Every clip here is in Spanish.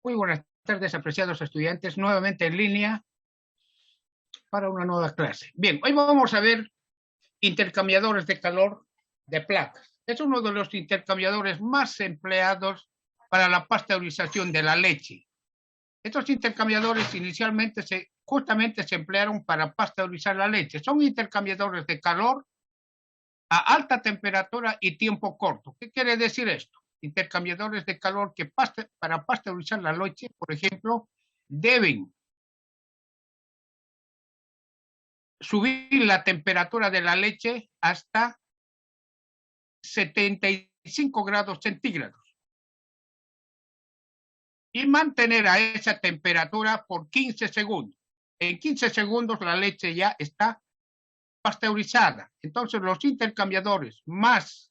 Muy buenas tardes, apreciados estudiantes, nuevamente en línea para una nueva clase. Bien, hoy vamos a ver intercambiadores de calor de placas. Es uno de los intercambiadores más empleados para la pasteurización de la leche. Estos intercambiadores inicialmente justamente se emplearon para pasteurizar la leche. Son intercambiadores de calor a alta temperatura y tiempo corto. ¿Qué quiere decir esto? Intercambiadores de calor que para pasteurizar la leche, por ejemplo, deben subir la temperatura de la leche hasta 75 grados centígrados y mantener a esa temperatura por 15 segundos. En 15 segundos la leche ya está pasteurizada. Entonces los intercambiadores más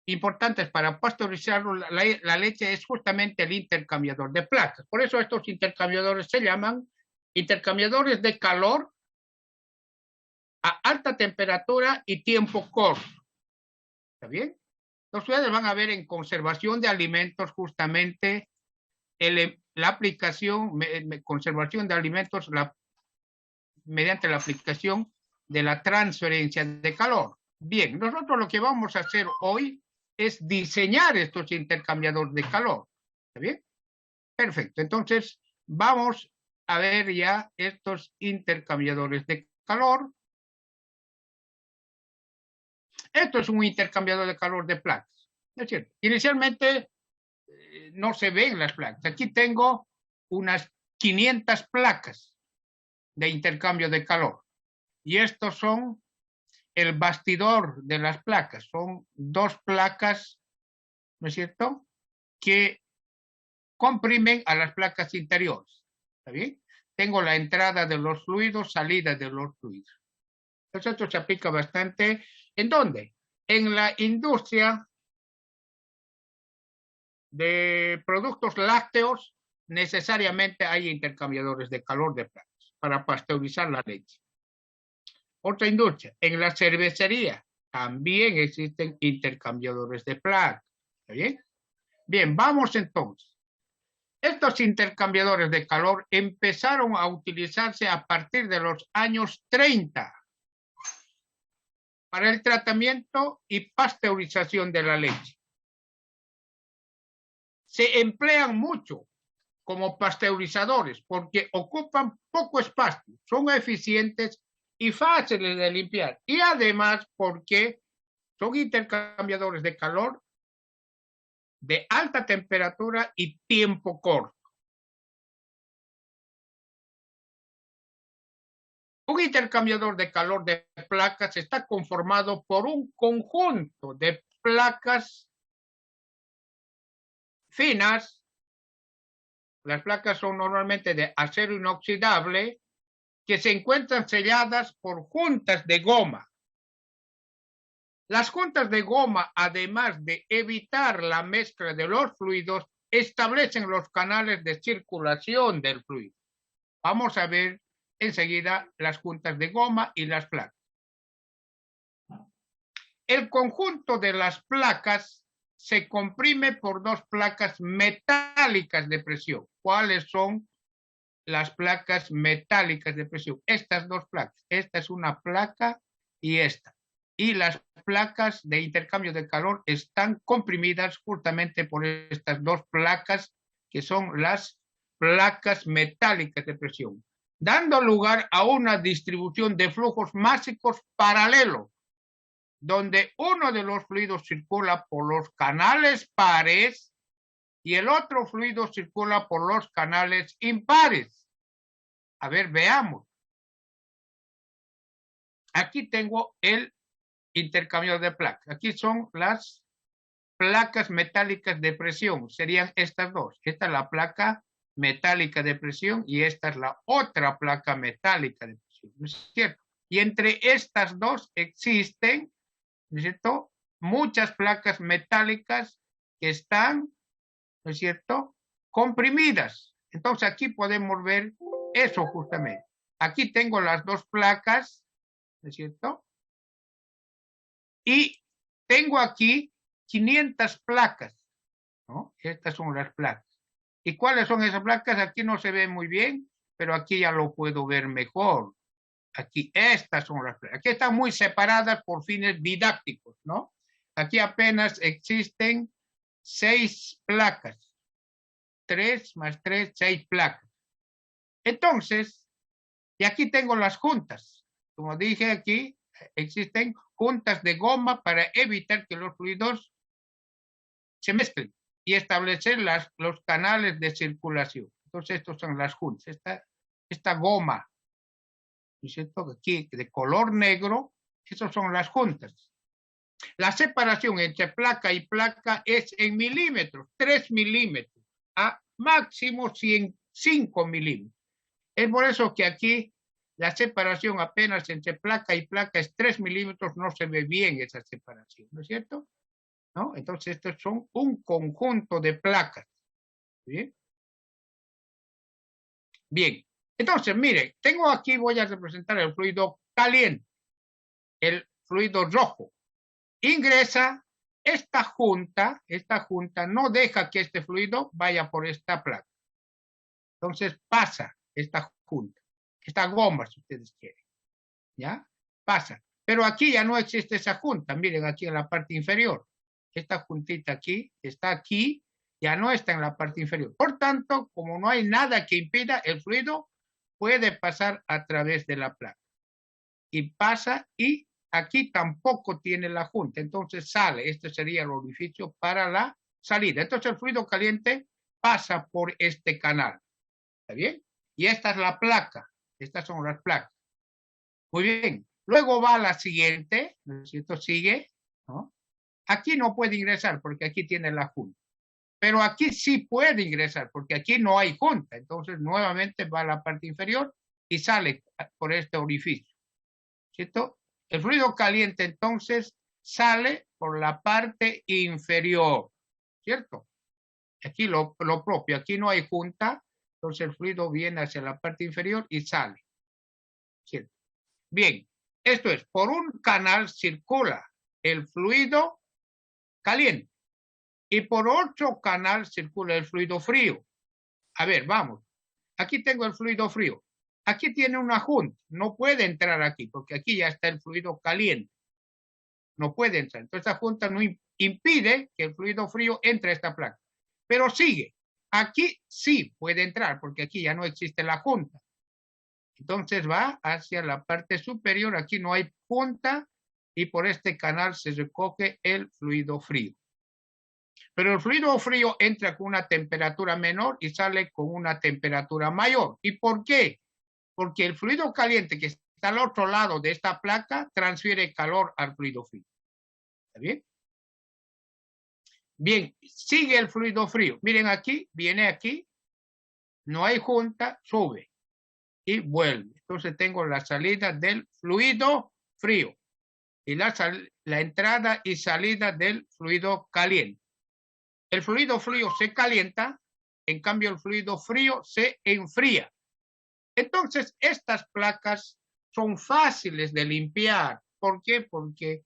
importantes para pasteurizar la leche es justamente el intercambiador de placas. Por eso estos intercambiadores se llaman intercambiadores de calor a alta temperatura y tiempo corto. ¿Está bien? Entonces, ustedes van a ver en conservación de alimentos justamente la aplicación, conservación de alimentos mediante la aplicación de la transferencia de calor. Bien, nosotros lo que vamos a hacer hoy es diseñar estos intercambiadores de calor. ¿Está bien? Perfecto. Entonces, vamos a ver ya estos intercambiadores de calor. Esto es un intercambiador de calor de placas. ¿No es cierto? Inicialmente no se ven las placas. Aquí tengo unas 500 placas de intercambio de calor. Y estos son el bastidor de las placas. Son dos placas, ¿no es cierto?, que comprimen a las placas interiores. ¿Está bien? Tengo la entrada de los fluidos, salida de los fluidos. Entonces esto se aplica bastante. ¿En dónde? En la industria de productos lácteos, necesariamente hay intercambiadores de calor de placas para pasteurizar la leche. Otra industria, en la cervecería, también existen intercambiadores de placas. ¿Está bien? Bien, vamos entonces. Estos intercambiadores de calor empezaron a utilizarse a partir de los años 30 para el tratamiento y pasteurización de la leche. Se emplean mucho como pasteurizadores porque ocupan poco espacio, son eficientes y fáciles de limpiar. Y además porque son intercambiadores de calor de alta temperatura y tiempo corto. Un intercambiador de calor de placas está conformado por un conjunto de placas finas. Las placas son normalmente de acero inoxidable que se encuentran selladas por juntas de goma. Las juntas de goma, además de evitar la mezcla de los fluidos, establecen los canales de circulación del fluido. Vamos a ver enseguida las juntas de goma y las placas. El conjunto de las placas se comprime por dos placas metálicas de presión. ¿Cuáles son las placas metálicas de presión? Estas dos placas. Esta es una placa y esta. Y las placas de intercambio de calor están comprimidas justamente por estas dos placas, que son las placas metálicas de presión, dando lugar a una distribución de flujos másicos paralelos, donde uno de los fluidos circula por los canales pares y el otro fluido circula por los canales impares. A ver, veamos. Aquí tengo el intercambio de placas. Aquí son las placas metálicas de presión. Serían estas dos. Esta es la placa metálica de presión y esta es la otra placa metálica de presión. ¿No es cierto? Y entre estas dos existen, ¿no es cierto?, muchas placas metálicas que están, ¿no es cierto?, comprimidas. Entonces aquí podemos ver eso justamente. Aquí tengo las dos placas, ¿no es cierto? Y tengo aquí 500 placas, ¿no? Estas son las placas. ¿Y cuáles son esas placas? Aquí no se ve muy bien, pero aquí ya lo puedo ver mejor. Aquí, estas son las placas. Aquí están muy separadas por fines didácticos, ¿no? Aquí apenas existen 6 placas. 3 más 3, 6 placas. Entonces, y aquí tengo las juntas. Como dije aquí, existen juntas de goma para evitar que los fluidos se mezclen y establecer los canales de circulación. Entonces, estos son las juntas. Esta goma, ¿no es cierto? Aquí de color negro, esas son las juntas. La separación entre placa y placa es en milímetros, 3 milímetros, a máximo 5 milímetros. Es por eso que aquí la separación apenas entre placa y placa es 3 milímetros, no se ve bien esa separación, ¿no es cierto? ¿No? Entonces, estos son un conjunto de placas. ¿Bien? Bien. Entonces, mire, tengo aquí, voy a representar el fluido caliente, el fluido rojo. Ingresa esta junta no deja que este fluido vaya por esta placa. Entonces pasa esta junta, esta goma, si ustedes quieren. ¿Ya? Pasa. Pero aquí ya no existe esa junta. Miren aquí en la parte inferior. Esta juntita aquí, está aquí, ya no está en la parte inferior. Por tanto, como no hay nada que impida, el fluido puede pasar a través de la placa. Y pasa y aquí tampoco tiene la junta. Entonces sale. Este sería el orificio para la salida. Entonces el fluido caliente pasa por este canal. ¿Está bien? Y esta es la placa. Estas son las placas. Muy bien. Luego va la siguiente. ¿No es cierto? Sigue. ¿No? Aquí no puede ingresar porque aquí tiene la junta. Pero aquí sí puede ingresar porque aquí no hay junta. Entonces nuevamente va a la parte inferior y sale por este orificio. ¿Cierto? El fluido caliente entonces sale por la parte inferior. ¿Cierto? Aquí lo propio. Aquí no hay junta. Entonces el fluido viene hacia la parte inferior y sale. ¿Cierto? Bien. Esto es, por un canal circula el fluido caliente. Y por otro canal circula el fluido frío. A ver, vamos. Aquí tengo el fluido frío. Aquí tiene una junta. No puede entrar aquí porque aquí ya está el fluido caliente. No puede entrar. Entonces esta junta no impide que el fluido frío entre a esta placa. Pero sigue. Aquí sí puede entrar porque aquí ya no existe la junta. Entonces va hacia la parte superior. Aquí no hay junta y por este canal se recoge el fluido frío. Pero el fluido frío entra con una temperatura menor y sale con una temperatura mayor. ¿Y por qué? Porque el fluido caliente que está al otro lado de esta placa transfiere calor al fluido frío. ¿Está bien? Bien, sigue el fluido frío. Miren aquí, viene aquí, no hay junta, sube y vuelve. Entonces tengo la salida del fluido frío y la entrada y salida del fluido caliente. El fluido frío se calienta, en cambio el fluido frío se enfría. Entonces, estas placas son fáciles de limpiar. ¿Por qué? Porque,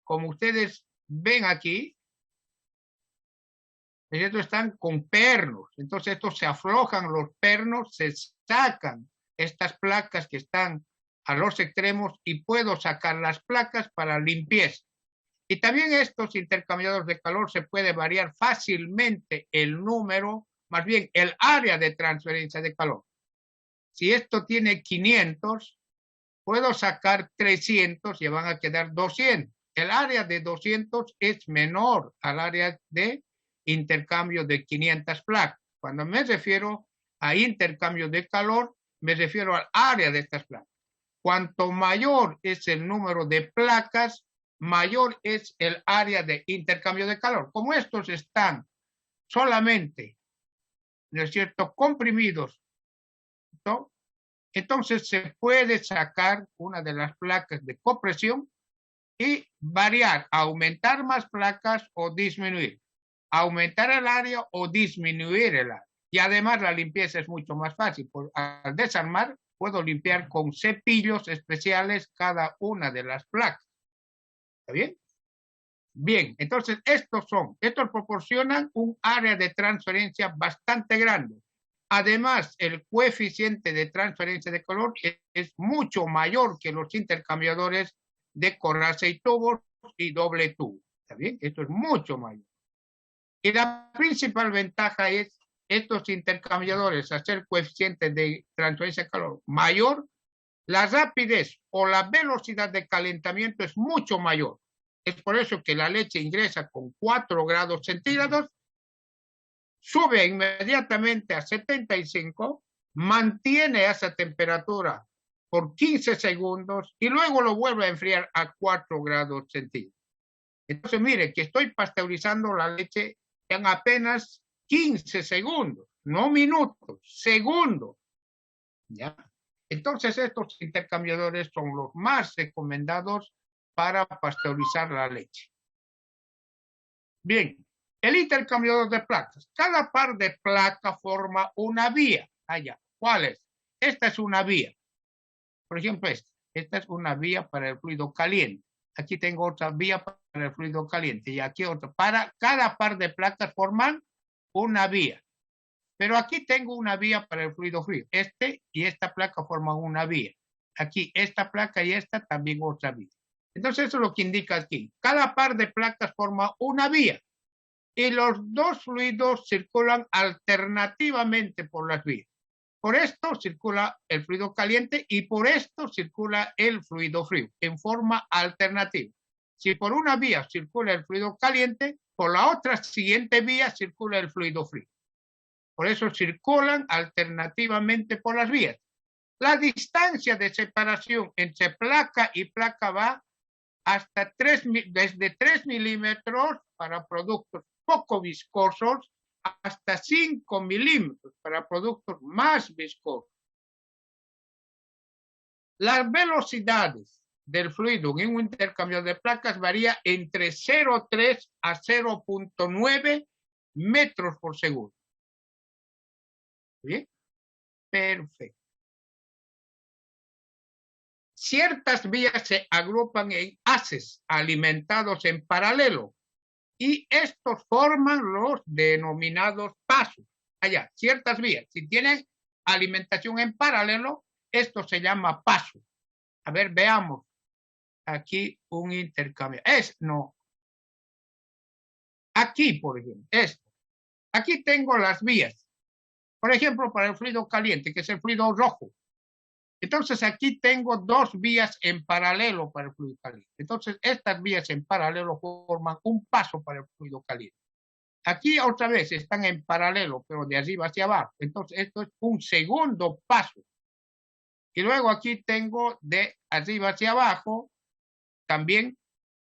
como ustedes ven aquí, estos están con pernos. Entonces, estos se aflojan los pernos, se sacan estas placas que están a los extremos y puedo sacar las placas para limpieza. Y también estos intercambiadores de calor se puede variar fácilmente el número, más bien el área de transferencia de calor. Si esto tiene 500, puedo sacar 300 y van a quedar 200. El área de 200 es menor al área de intercambio de 500 placas. Cuando me refiero a intercambio de calor, me refiero al área de estas placas. Cuanto mayor es el número de placas, mayor es el área de intercambio de calor. Como estos están solamente, ¿no es cierto?, comprimidos, ¿no? Entonces se puede sacar una de las placas de compresión y variar, aumentar más placas o disminuir, aumentar el área o disminuir el área. Y además la limpieza es mucho más fácil. Al desarmar puedo limpiar con cepillos especiales cada una de las placas. ¿Está bien? Bien, entonces estos proporcionan un área de transferencia bastante grande. Además, el coeficiente de transferencia de calor es mucho mayor que los intercambiadores de coraza y tubos y doble tubo. ¿Está bien? Esto es mucho mayor. Y la principal ventaja es estos intercambiadores, hacer coeficiente de transferencia de calor mayor, la rapidez o la velocidad de calentamiento es mucho mayor. Es por eso que la leche ingresa con 4 grados centígrados, sube inmediatamente a 75, mantiene esa temperatura por 15 segundos y luego lo vuelve a enfriar a 4 grados centígrados. Entonces, mire que estoy pasteurizando la leche en apenas 15 segundos, no minutos, segundos. ¿Ya? Entonces, estos intercambiadores son los más recomendados para pasteurizar la leche. Bien, el intercambiador de placas. Cada par de placas forma una vía. Allá, ¿cuál es? Esta es una vía. Por ejemplo, esta es una vía para el fluido caliente. Aquí tengo otra vía para el fluido caliente y aquí otra. Para cada par de placas forman una vía. Pero aquí tengo una vía para el fluido frío. Este y esta placa forman una vía. Aquí esta placa y esta también otra vía. Entonces eso es lo que indica aquí. Cada par de placas forma una vía y los dos fluidos circulan alternativamente por las vías. Por esto circula el fluido caliente y por esto circula el fluido frío en forma alternativa. Si por una vía circula el fluido caliente, por la otra siguiente vía circula el fluido frío. Por eso circulan alternativamente por las vías. La distancia de separación entre placa y placa va hasta desde 3 milímetros para productos poco viscosos hasta 5 milímetros para productos más viscosos. Las velocidades del fluido en un intercambio de placas varía entre 0,3 a 0,9 metros por segundo. ¿Bien? Perfecto. Ciertas vías se agrupan en haces alimentados en paralelo y estos forman los denominados pasos. Allá, ciertas vías. Si tienen alimentación en paralelo, esto se llama paso. A ver, veamos. Aquí un intercambio. No. Aquí, por ejemplo, esto. Aquí tengo las vías. Por ejemplo, para el fluido caliente, que es el fluido rojo. Entonces, aquí tengo dos vías en paralelo para el fluido caliente. Entonces, estas vías en paralelo forman un paso para el fluido caliente. Aquí otra vez están en paralelo, pero de arriba hacia abajo. Entonces, esto es un segundo paso. Y luego aquí tengo de arriba hacia abajo también,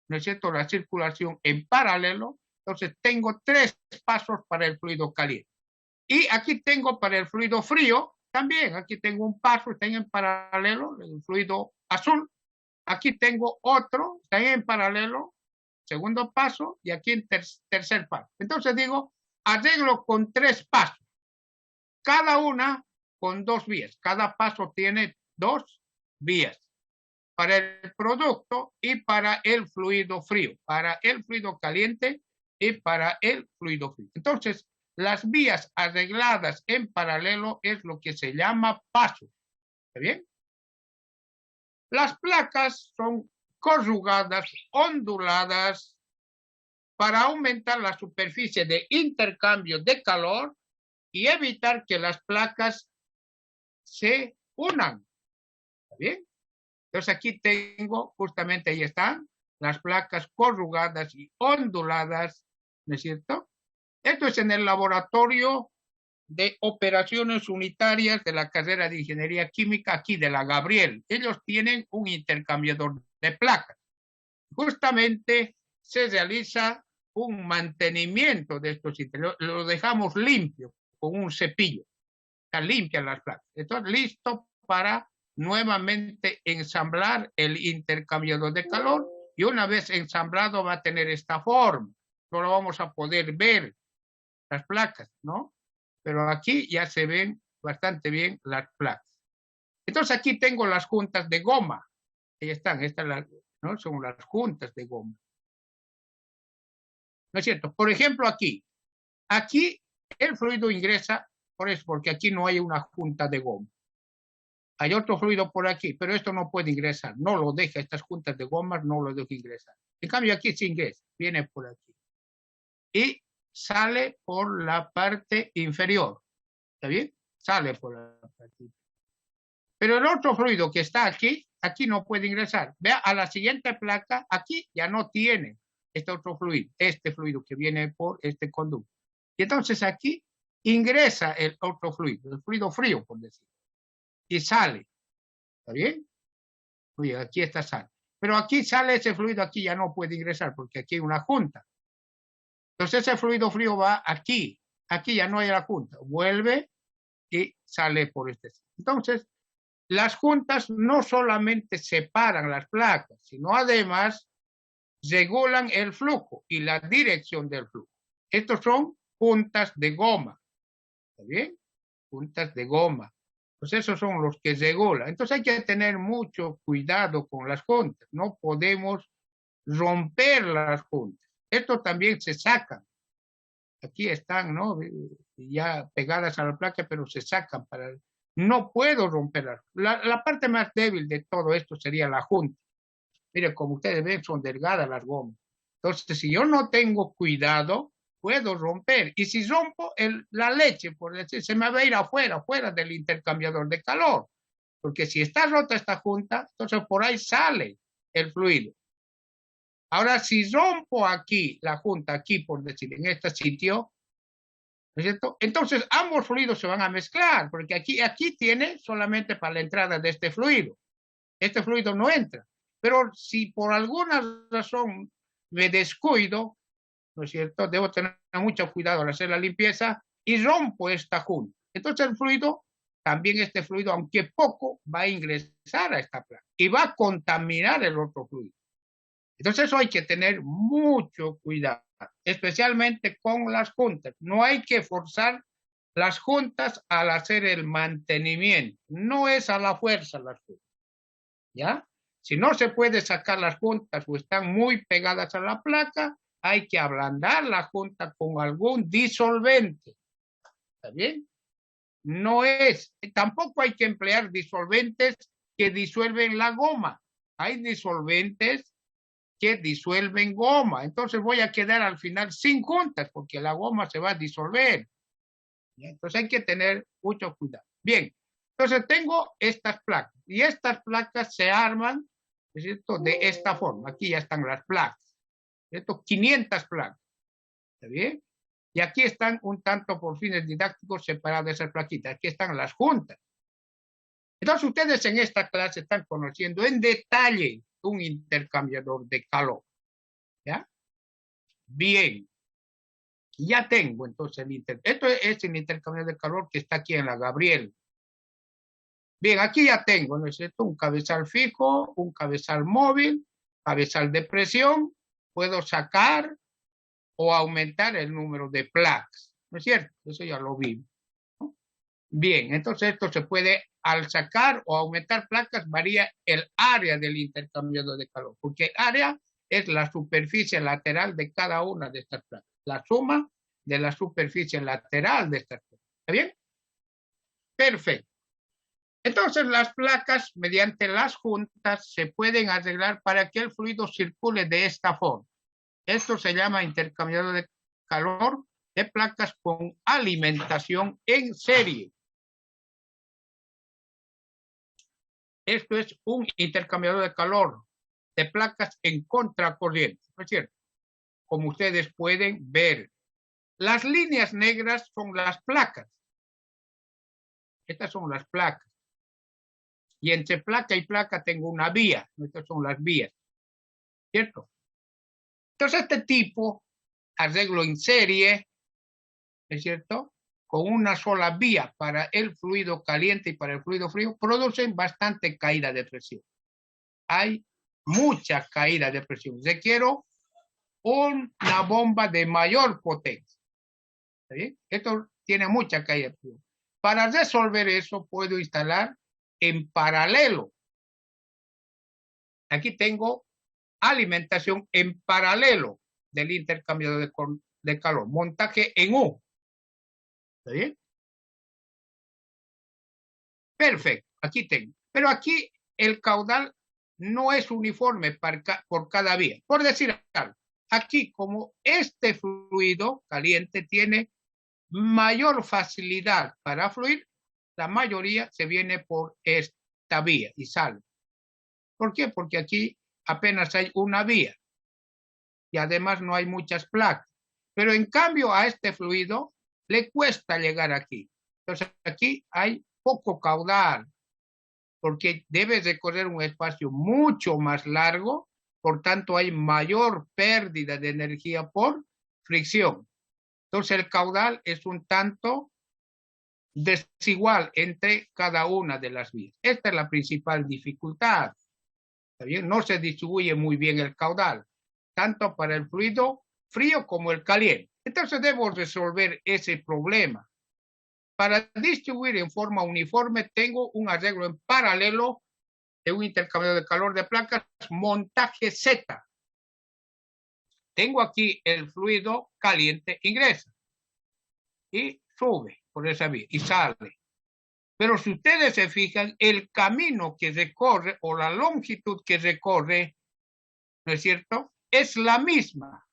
¿no es cierto?, la circulación en paralelo. Entonces, tengo 3 pasos para el fluido caliente. Y aquí tengo para el fluido frío, también, aquí tengo un paso, está en paralelo, el fluido azul. Aquí tengo otro, está en paralelo, segundo paso, y aquí en tercer paso. Entonces digo, arreglo con 3 pasos, cada una con 2 vías. Cada paso tiene 2 vías para el producto y para el fluido frío, para el fluido caliente y para el fluido frío. Entonces, las vías arregladas en paralelo es lo que se llama paso. ¿Está bien? Las placas son corrugadas, onduladas, para aumentar la superficie de intercambio de calor y evitar que las placas se unan. ¿Está bien? Entonces aquí tengo, justamente ahí están, las placas corrugadas y onduladas, ¿no es cierto? Esto es en el laboratorio de operaciones unitarias de la carrera de Ingeniería Química aquí de la Gabriel. Ellos tienen un intercambiador de placas. Justamente se realiza un mantenimiento de estos intercambiadores. Lo dejamos limpio con un cepillo. Están limpias las placas. Entonces, listo para nuevamente ensamblar el intercambiador de calor y una vez ensamblado va a tener esta forma. No lo vamos a poder ver las placas, ¿no? Pero aquí ya se ven bastante bien las placas. Entonces aquí tengo las juntas de goma. Ahí están, estas ¿no? Son las juntas de goma. ¿no es cierto? Por ejemplo, aquí el fluido ingresa, por eso, porque aquí no hay una junta de goma. Hay otro fluido por aquí, pero esto no puede ingresar. No lo deja, estas juntas de gomas no lo deja ingresar. En cambio, aquí sí ingresa, viene por aquí. Y sale por la parte inferior. ¿Está bien? Sale por la parte inferior. Pero el otro fluido que está aquí no puede ingresar. Vea, a la siguiente placa, aquí ya no tiene este otro fluido, este fluido que viene por este conducto. Y entonces aquí ingresa el otro fluido, el fluido frío, por decir. Y sale. ¿Está bien? Oye, aquí está sale. Pero aquí sale ese fluido, aquí ya no puede ingresar porque aquí hay una junta. Entonces ese fluido frío va aquí. Aquí ya no hay la junta. Vuelve y sale por este. Entonces, las juntas no solamente separan las placas, sino además regulan el flujo y la dirección del flujo. Estos son juntas de goma. ¿Está bien? Juntas de goma. Pues esos son los que regulan. Entonces hay que tener mucho cuidado con las juntas. No podemos romper las juntas. Estos también se sacan. Aquí están, ¿no? Ya pegadas a la placa, pero se sacan para... No puedo romperlas. La parte más débil de todo esto sería la junta. Mire, como ustedes ven, son delgadas las gomas. Entonces, si yo no tengo cuidado, puedo romper. Y si rompo la leche, por decir, se me va a ir fuera del intercambiador de calor. Porque si está rota esta junta, entonces por ahí sale el fluido. Ahora, si rompo aquí, la junta, aquí, por decir, en este sitio, ¿no es cierto? Entonces, ambos fluidos se van a mezclar, porque aquí tiene solamente para la entrada de este fluido. Este fluido no entra. Pero si por alguna razón me descuido, ¿no es cierto? Debo tener mucho cuidado al hacer la limpieza y rompo esta junta. Entonces el fluido, también este fluido, aunque poco, va a ingresar a esta placa y va a contaminar el otro fluido. Entonces eso hay que tener mucho cuidado, especialmente con las juntas. No hay que forzar las juntas al hacer el mantenimiento. No es a la fuerza las juntas. ¿Ya? Si no se puede sacar las juntas o están muy pegadas a la placa, hay que ablandar la junta con algún disolvente. ¿Está bien? No es, tampoco hay que emplear disolventes que disuelven la goma. Hay disolventes que disuelven goma. Entonces voy a quedar al final sin juntas porque la goma se va a disolver. Entonces hay que tener mucho cuidado. Bien, entonces tengo estas placas y estas placas se arman, ¿es cierto?, de esta forma. Aquí ya están las placas, ¿cierto? 500 placas. ¿Está bien? Y aquí están un tanto por fines didácticos separadas esas plaquitas. Aquí están las juntas. Entonces ustedes en esta clase están conociendo en detalle un intercambiador de calor. ¿Ya? Bien. Ya tengo entonces esto es el intercambiador de calor que está aquí en la Gabriel. Bien, aquí ya tengo, ¿no es cierto? Un cabezal fijo, un cabezal móvil, cabezal de presión. Puedo sacar o aumentar el número de placas, ¿no es cierto? Eso ya lo vimos, ¿no? Bien, entonces esto se puede, al sacar o aumentar placas, varía el área del intercambiador de calor, porque área es la superficie lateral de cada una de estas placas, la suma de la superficie lateral de estas placas. ¿Está bien? Perfecto. Entonces las placas, mediante las juntas, se pueden arreglar para que el fluido circule de esta forma. Esto se llama intercambiador de calor de placas con alimentación en serie. Esto es un intercambiador de calor de placas en contracorriente, ¿no es cierto? Como ustedes pueden ver, las líneas negras son las placas. Estas son las placas. Y entre placa y placa tengo una vía. Estas son las vías, ¿cierto? Entonces este tipo, arreglo en serie, ¿es cierto?, con una sola vía para el fluido caliente y para el fluido frío, producen bastante caída de presión. Hay mucha caída de presión. Requiero una bomba de mayor potencia. ¿Está bien? Esto tiene mucha caída de presión. Para resolver eso, puedo instalar en paralelo. Aquí tengo alimentación en paralelo del intercambiador de calor. Montaje en U. ¿Está bien? Perfecto, aquí tengo. Pero aquí el caudal no es uniforme por cada vía. Por decir algo, aquí como este fluido caliente tiene mayor facilidad para fluir, la mayoría se viene por esta vía y sale. ¿Por qué? Porque aquí apenas hay una vía y además no hay muchas placas. Pero en cambio a este fluido le cuesta llegar aquí. Entonces aquí hay poco caudal, porque debe recorrer un espacio mucho más largo, por tanto hay mayor pérdida de energía por fricción. Entonces el caudal es un tanto desigual entre cada una de las vías. Esta es la principal dificultad. ¿Está bien? No se distribuye muy bien el caudal, tanto para el fluido frío como el caliente. Entonces debo resolver ese problema. Para distribuir en forma uniforme tengo un arreglo en paralelo de un intercambiador de calor de placas, montaje Z. Tengo aquí el fluido caliente, ingresa y sube por esa vía y sale. Pero si ustedes se fijan, el camino que recorre o la longitud que recorre, ¿no es cierto?, es la misma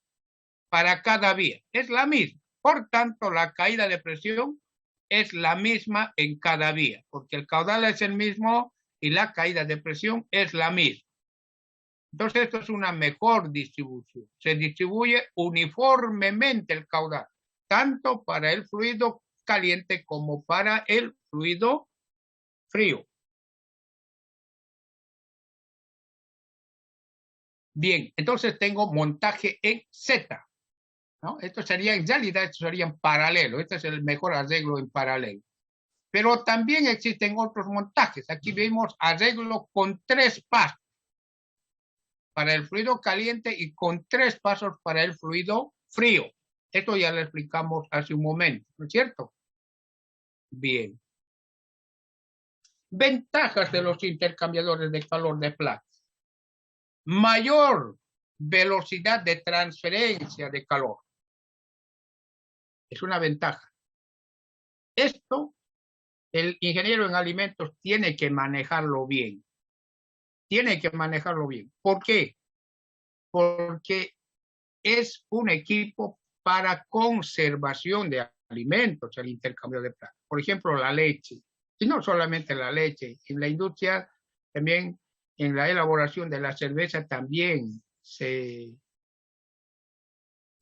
para cada vía, es la misma. Por tanto, la caída de presión es la misma en cada vía, porque el caudal es el mismo y la caída de presión es la misma. Entonces, esto es una mejor distribución. Se distribuye uniformemente el caudal, tanto para el fluido caliente como para el fluido frío. Bien, entonces tengo montaje en Z, ¿no? Esto sería, en realidad, esto sería en paralelo. Este es el mejor arreglo en paralelo. Pero también existen otros montajes. Aquí vemos arreglo con 3 pasos para el fluido caliente y con 3 pasos para el fluido frío. Esto ya lo explicamos hace un momento, ¿no es cierto? Bien. Ventajas de los intercambiadores de calor de placas. Mayor velocidad de transferencia de calor. Es una ventaja. Esto, el ingeniero en alimentos tiene que manejarlo bien. Tiene que manejarlo bien. ¿Por qué? Porque es un equipo para conservación de alimentos, el intercambio de placas. Por ejemplo, la leche. Y no solamente la leche, en la industria también, en la elaboración de la cerveza también se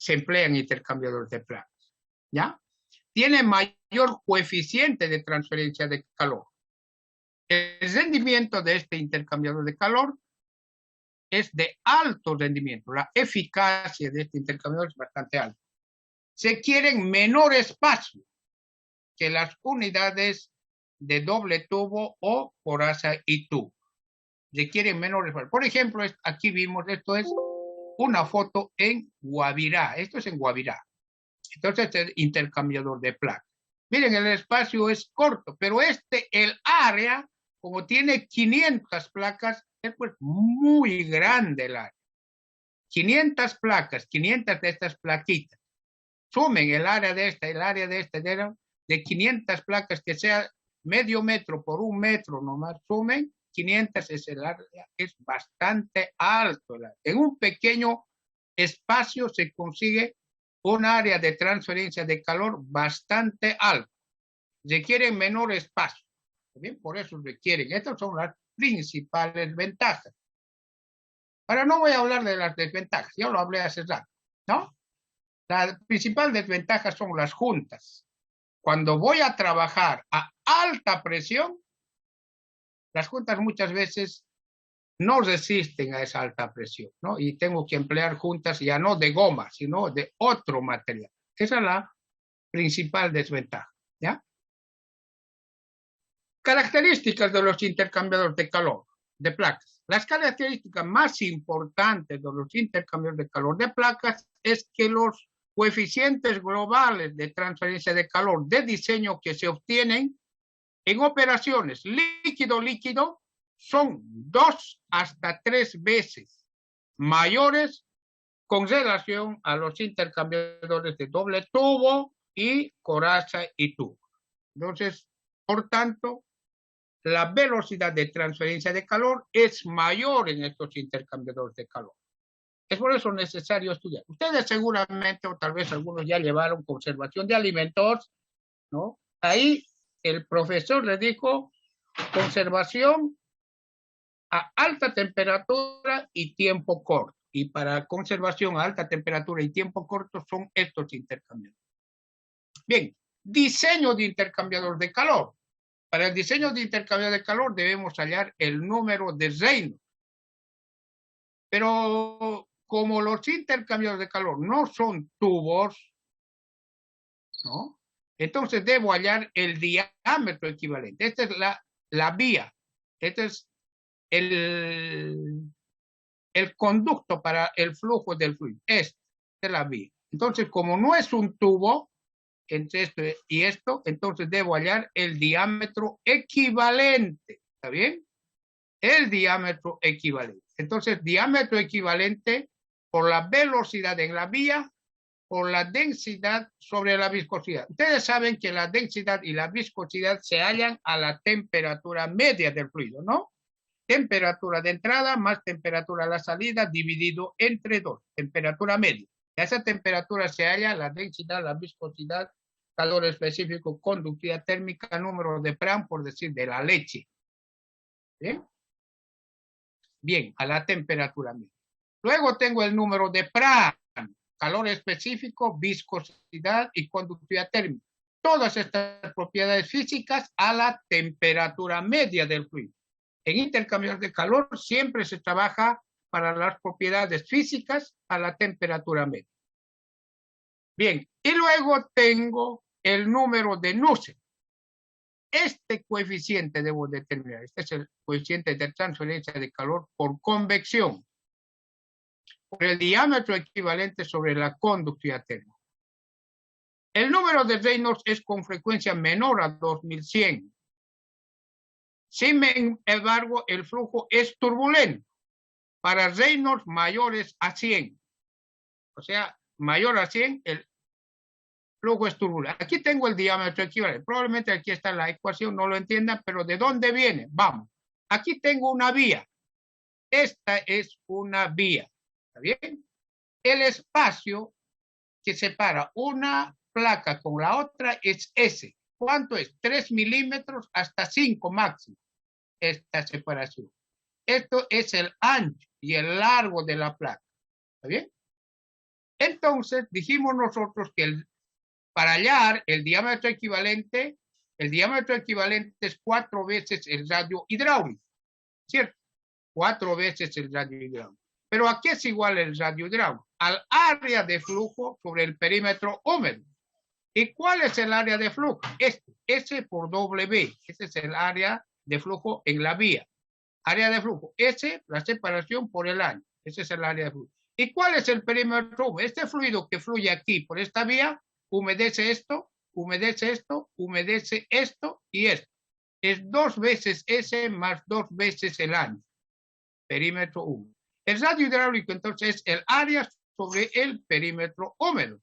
emplean intercambiadores de placas. ¿Ya? Tiene mayor coeficiente de transferencia de calor. El rendimiento de este intercambiador de calor es de alto rendimiento. La eficacia de este intercambiador es bastante alta. Se quieren menor espacio que las unidades de doble tubo o coraza y tubo. Requieren menor espacio. Por ejemplo, aquí vimos, esto es una foto en Guavirá. Esto es en Guavirá. Entonces, es intercambiador de placas. Miren, el espacio es corto, pero el área, como tiene 500 placas, es pues muy grande el área. 500 placas, 500 de estas plaquitas. Sumen el área de esta, de 500 placas, que sea medio metro por 1 metro nomás, sumen 500, el área es bastante alto. En un pequeño espacio se consigue un área de transferencia de calor bastante alto. Requieren menor espacio. Bien, por eso requieren. Estas son las principales ventajas. Ahora no voy a hablar de las desventajas, ya lo hablé hace rato, ¿no? La principal desventaja son las juntas. Cuando voy a trabajar a alta presión, las juntas muchas veces no resisten a esa alta presión, ¿no? Y tengo que emplear juntas ya no de goma, sino de otro material. Esa es la principal desventaja, ¿ya? Características de los intercambiadores de calor de placas. Las características más importantes de los intercambiadores de calor de placas es que los coeficientes globales de transferencia de calor de diseño que se obtienen en operaciones líquido-líquido son 2 hasta 3 veces mayores con relación a los intercambiadores de doble tubo y coraza y tubo. Entonces, por tanto, la velocidad de transferencia de calor es mayor en estos intercambiadores de calor. Es por eso necesario estudiar. Ustedes seguramente, o tal vez algunos ya llevaron conservación de alimentos, ¿no? Ahí el profesor le dijo conservación a alta temperatura y tiempo corto. Y para conservación a alta temperatura y tiempo corto son estos intercambiadores. Bien, diseño de intercambiador de calor. Para el diseño de intercambiador de calor debemos hallar el número de Reynolds. Pero como los intercambiadores de calor no son tubos, ¿no? Entonces debo hallar el diámetro equivalente. Esta es la vía. Este es el conducto para el flujo del fluido. Esta es la vía. Entonces, como no es un tubo, entre esto y esto, entonces debo hallar el diámetro equivalente. ¿Está bien? El diámetro equivalente. Entonces, diámetro equivalente por la velocidad en la vía, por la densidad sobre la viscosidad. Ustedes saben que la densidad y la viscosidad se hallan a la temperatura media del fluido, ¿no? Temperatura de entrada más temperatura de la salida dividido entre 2, temperatura media. A esa temperatura se halla la densidad, la viscosidad, calor específico, conductividad térmica, número de Prandtl, por decir, de la leche. ¿Bien? Bien, a la temperatura media. Luego tengo el número de Prandtl, calor específico, viscosidad y conductividad térmica. Todas estas propiedades físicas a la temperatura media del fluido. En intercambiadores de calor siempre se trabaja para las propiedades físicas a la temperatura media. Bien, y luego tengo el número de Nusselt. Este coeficiente debo determinar. Este es el coeficiente de transferencia de calor por convección. Por el diámetro equivalente sobre la conductividad térmica. El número de Reynolds es con frecuencia menor a 2100. Sin embargo, el flujo es turbulento. Para Reynolds mayores a 100. O sea, mayor a 100, el flujo es turbulento. Aquí tengo el diámetro equivalente. Probablemente aquí está la ecuación, no lo entiendan, pero ¿de dónde viene? Vamos. Aquí tengo una vía. Esta es una vía. ¿Está bien? El espacio que separa una placa con la otra es S. ¿Cuánto es? 3 milímetros hasta 5 máximo. Esta separación. Esto es el ancho y el largo de la placa. ¿Está bien? Entonces, dijimos nosotros que para hallar el diámetro equivalente es 4 veces el radio hidráulico. ¿Cierto? 4 veces el radio hidráulico. Pero ¿a qué es igual el radio hidráulico? Al área de flujo sobre el perímetro húmedo. ¿Y cuál es el área de flujo? S por W. Ese es el área de flujo en la vía. Área de flujo. S, la separación por el año. Ese es el área de flujo. ¿Y cuál es el perímetro húmedo? Este fluido que fluye aquí por esta vía, humedece esto, humedece esto, humedece esto y esto. Es 2 veces S más 2 veces el año. Perímetro húmedo. El radio hidráulico entonces es el área sobre el perímetro húmedo.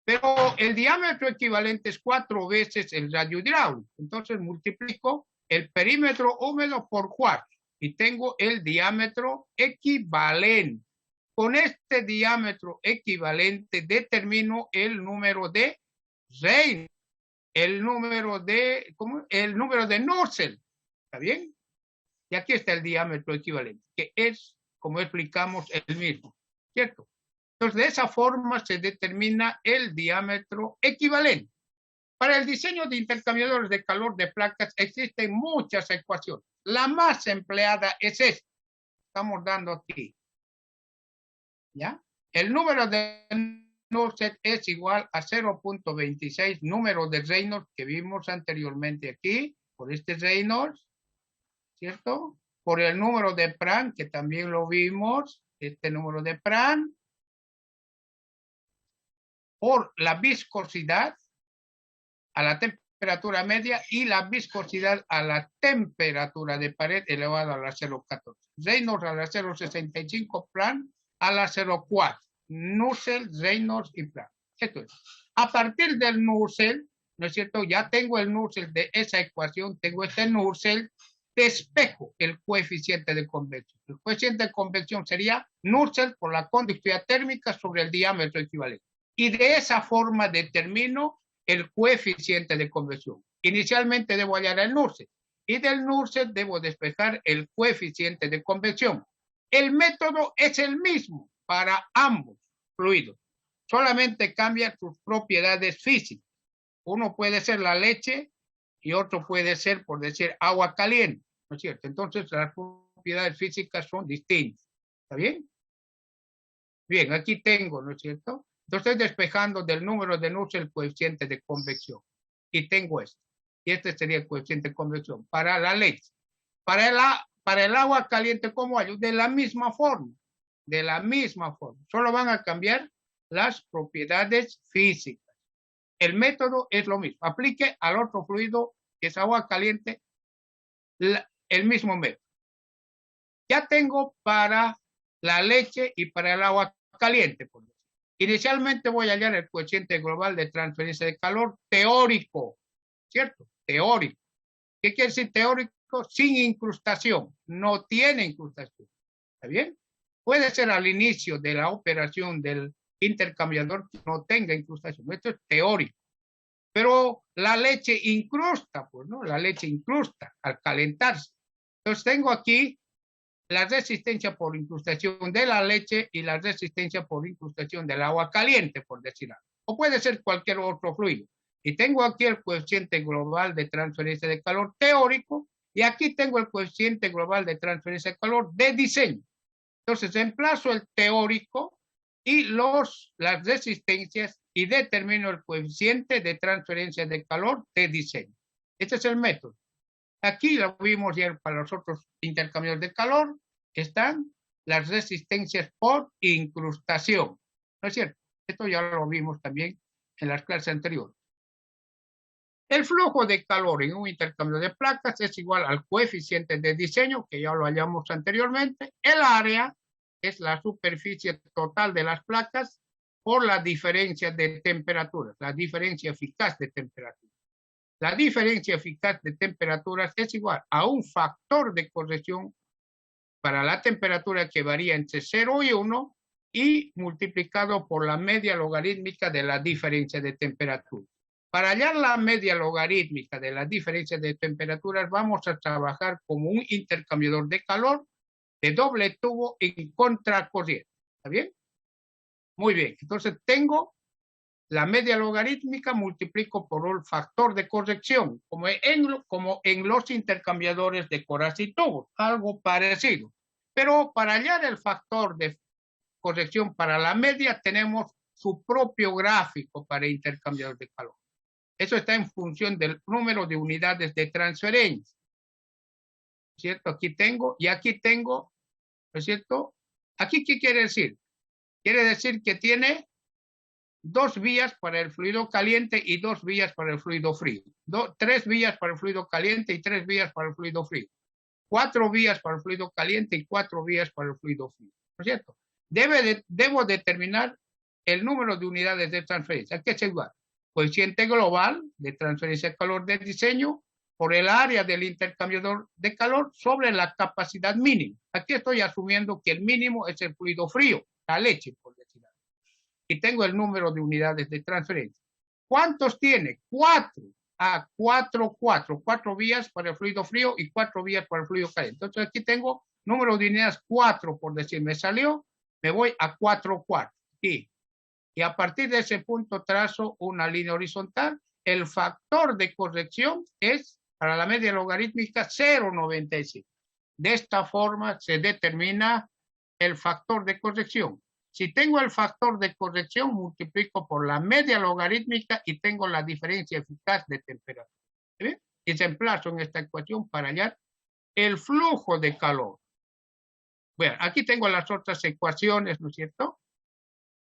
Pero el diámetro equivalente es 4 veces el radio hidráulico. Entonces multiplico el perímetro húmedo por 4 y tengo el diámetro equivalente. Con este diámetro equivalente determino el número de Reynolds, el número de Nusselt. ¿Está bien? Y aquí está el diámetro equivalente, que es, como explicamos, el mismo. ¿Cierto? Entonces, de esa forma se determina el diámetro equivalente. Para el diseño de intercambiadores de calor de placas existen muchas ecuaciones. La más empleada es esta. Estamos dando aquí. ¿Ya? El número de Nusselt es igual a 0.26 número de Reynolds que vimos anteriormente aquí, por este Reynolds, ¿cierto? Por el número de Prandtl, que también lo vimos, este número de Prandtl, por la viscosidad a la temperatura media y la viscosidad a la temperatura de pared elevada a la 0.14. Reynolds a la 0.65, Prandtl a la 0,4. Nusselt, Reynolds y Planck. Esto es. A partir del Nusselt, ¿no es cierto? Ya tengo el Nusselt de esa ecuación, tengo este Nusselt, despejo el coeficiente de convección. El coeficiente de convección sería Nusselt por la conductividad térmica sobre el diámetro equivalente. Y de esa forma determino el coeficiente de convección. Inicialmente debo hallar el Nusselt. Y del Nusselt debo despejar el coeficiente de convección. El método es el mismo para ambos fluidos. Solamente cambia sus propiedades físicas. Uno puede ser la leche y otro puede ser, por decir, agua caliente, ¿no es cierto? Entonces las propiedades físicas son distintas. ¿Está bien? Bien, aquí tengo, ¿no es cierto? Entonces estoy despejando del número de Nusselt el coeficiente de convección. Y tengo esto. Y este sería el coeficiente de convección para la leche. Para el agua caliente, ¿cómo hay? De la misma forma. De la misma forma. Solo van a cambiar las propiedades físicas. El método es lo mismo. Aplique al otro fluido, que es agua caliente, el mismo método. Ya tengo para la leche y para el agua caliente. Por decir. Inicialmente voy a hallar el coeficiente global de transferencia de calor teórico, ¿cierto? Teórico. ¿Qué quiere decir teórico? Sin incrustación. No tiene incrustación. ¿Está bien? Puede ser al inicio de la operación del intercambiador que no tenga incrustación. Esto es teórico. Pero la leche incrusta, pues, ¿no? La leche incrusta al calentarse. Entonces tengo aquí la resistencia por incrustación de la leche y la resistencia por incrustación del agua caliente, por decir algo. O puede ser cualquier otro fluido. Y tengo aquí el coeficiente global de transferencia de calor teórico y aquí tengo el coeficiente global de transferencia de calor de diseño. Entonces reemplazo el teórico y las resistencias y determino el coeficiente de transferencia de calor de diseño. Este es el método. Aquí lo vimos ya para los otros intercambiadores de calor. Están las resistencias por incrustación. ¿No es cierto? Esto ya lo vimos también en las clases anteriores. El flujo de calor en un intercambio de placas es igual al coeficiente de diseño, que ya lo hallamos anteriormente. El área es la superficie total de las placas por la diferencia de temperaturas, la diferencia eficaz de temperatura. La diferencia eficaz de temperaturas es igual a un factor de corrección para la temperatura que varía entre 0 y 1 y multiplicado por la media logarítmica de la diferencia de temperatura. Para hallar la media logarítmica de la diferencia de temperaturas, vamos a trabajar como un intercambiador de calor de doble tubo en contracorriente. ¿Está bien? Muy bien. Entonces tengo la media logarítmica, multiplico por el factor de corrección, como en los intercambiadores de coras y tubos, algo parecido. Pero para hallar el factor de corrección para la media, tenemos su propio gráfico para intercambiador de calor. Eso está en función del número de unidades de transferencia. ¿Cierto? Aquí tengo, y aquí tengo, ¿no es cierto? ¿Aquí qué quiere decir? Quiere decir que tiene 2 vías para el fluido caliente y 2 vías para el fluido frío. 3 vías para el fluido caliente y 3 vías para el fluido frío. 4 vías para el fluido caliente y 4 vías para el fluido frío. ¿No es cierto? Debo determinar el número de unidades de transferencia, que es igual. Coeficiente global de transferencia de calor de diseño por el área del intercambiador de calor sobre la capacidad mínima. Aquí estoy asumiendo que el mínimo es el fluido frío, la leche, por decirlo. Y tengo el número de unidades de transferencia. ¿Cuántos tiene? 4. 4 vías para el fluido frío y 4 vías para el fluido caliente. Entonces aquí tengo número de unidades 4, por decir, me salió, me voy a 4 cuartos. Y a partir de ese punto trazo una línea horizontal. El factor de corrección es, para la media logarítmica, 0,95. De esta forma se determina el factor de corrección. Si tengo el factor de corrección, multiplico por la media logarítmica y tengo la diferencia eficaz de temperatura. ¿Sí? Y reemplazo en esta ecuación para hallar el flujo de calor. Bueno, aquí tengo las otras ecuaciones, ¿no es cierto?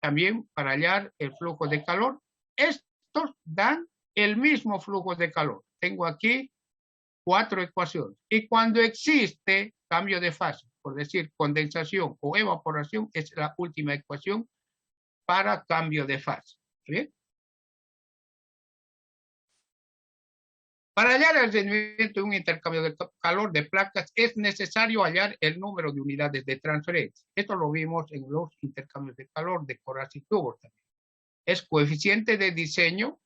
También para hallar el flujo de calor. Estos dan el mismo flujo de calor. Tengo aquí 4 ecuaciones. Y cuando existe cambio de fase, por decir condensación o evaporación, es la última ecuación para cambio de fase. ¿Bien? Para hallar el rendimiento de un intercambio de calor de placas es necesario hallar el número de unidades de transferencia. Esto lo vimos en los intercambios de calor de coras y tubos también. Es coeficiente de diseño